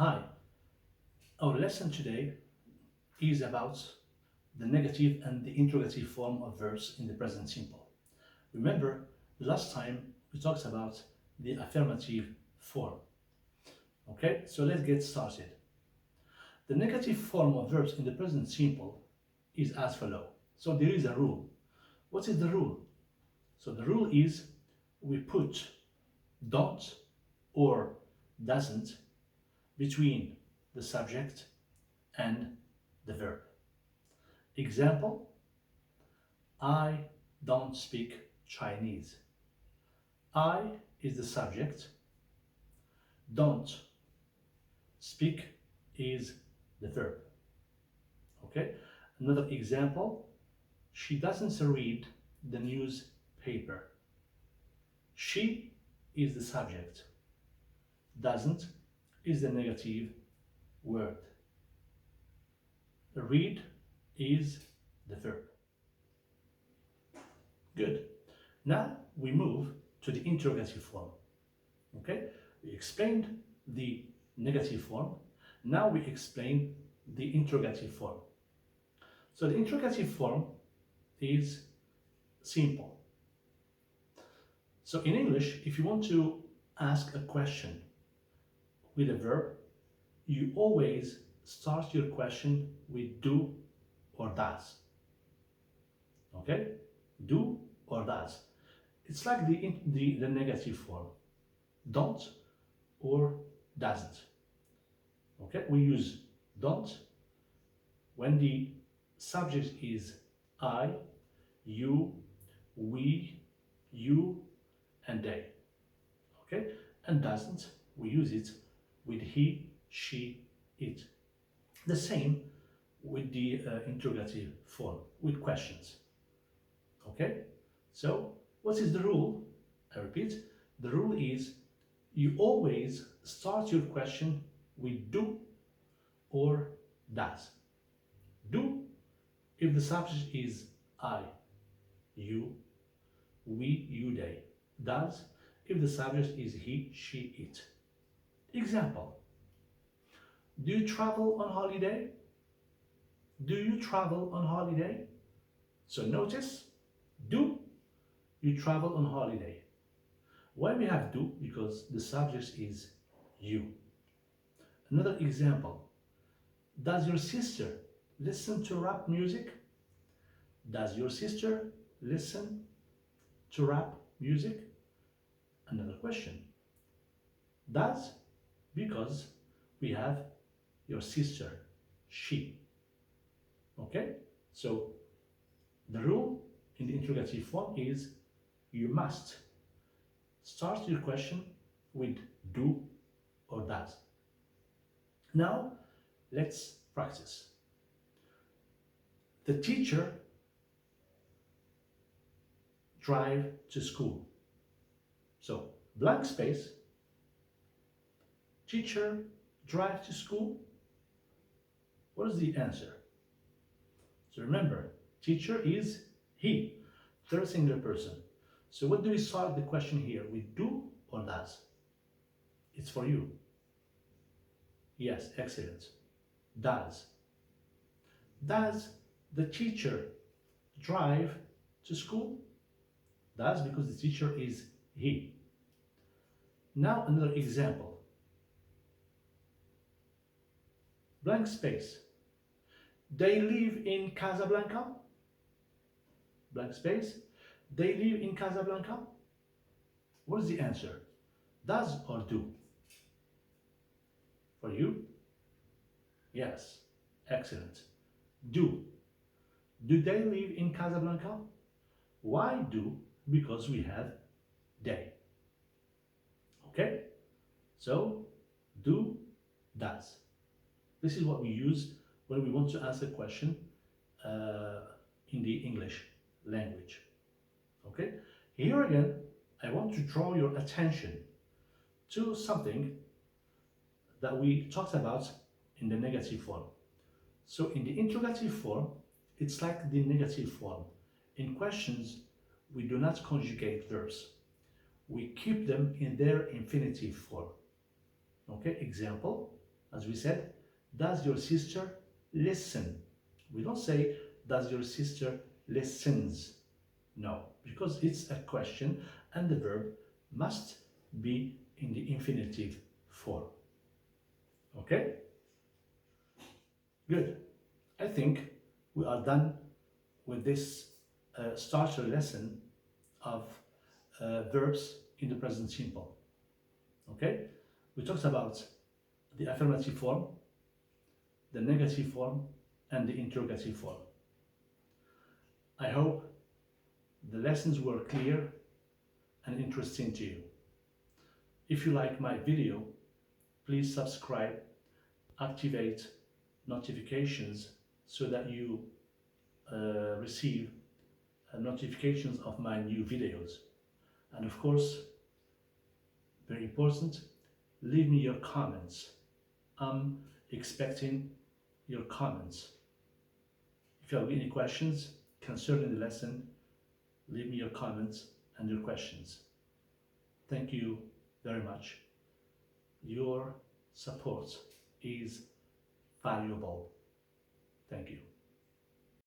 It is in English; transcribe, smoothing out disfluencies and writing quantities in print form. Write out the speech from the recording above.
Hi, our lesson today is about the negative and the interrogative form of verbs in the present simple. Remember, last time we talked about the affirmative form. Okay, so let's get started. The negative form of verbs in the present simple is as follows. So there is a rule. What is the rule? So the rule is we put don't or doesn't between the subject and the verb. Example, I don't speak Chinese. I is the subject, don't speak is the verb. Okay? Another example, she doesn't read the newspaper. She is the subject, doesn't is the negative word. Read is the verb. Good. Now we move to the interrogative form. Okay? We explained the negative form. Now we explain the interrogative form. So the interrogative form is simple. So in English, if you want to ask a question with a verb, you always start your question with do or does. Okay? Do or does. It's like the negative form. Don't or doesn't. Okay? We use don't when the subject is I, you, we, you, and they. Okay? And doesn't, we use it with he, she, it. The same with the interrogative form, with questions. Okay? So, what is the rule? I repeat, the rule is you always start your question with do or does. Do if the subject is I, you, we, you, they. Does if the subject is he, she, it. Example. Do you travel on holiday? Do you travel on holiday? So notice, do you travel on holiday? Why we have do? Because the subject is you. Another example. Does your sister listen to rap music? Does your sister listen to rap music? Another question. Does, because we have your sister, she. Okay? So the rule in the interrogative form is you must start your question with do or does. Now let's practice. The teacher drive to school. So blank space, teacher drive to school. What is the answer? So remember, teacher is he, third singular person. So what do we start the question here? With do or does? It's for you. Yes, excellent. Does. Does the teacher drive to school? Does, because the teacher is he. Now another example. Blank space. They live in Casablanca. Blank space. They live in Casablanca. What is the answer? Does or do? For you? Yes. Excellent. Do. Do they live in Casablanca? Why do? Because we have they. Okay? So, do, does. This is what we use when we want to answer a question in the English language. Okay? Here again, I want to draw your attention to something that we talked about in the negative form. So in the interrogative form, it's like the negative form. In questions, we do not conjugate verbs. We keep them in their infinitive form. Okay, example. As we said, does your sister listen? We don't say, does your sister listens? No, because it's a question and the verb must be in the infinitive form. Okay? Good. I think we are done with this starter lesson of verbs in the present simple. Okay? We talked about the affirmative form, the negative form, and the interrogative form. I hope the lessons were clear and interesting to you. If you like my video, please subscribe, activate notifications so that you receive notifications of my new videos. And of course, very important, leave me your comments. I'm expecting your comments. If you have any questions concerning the lesson, leave me your comments and your questions. Thank you very much. Your support is valuable. Thank you.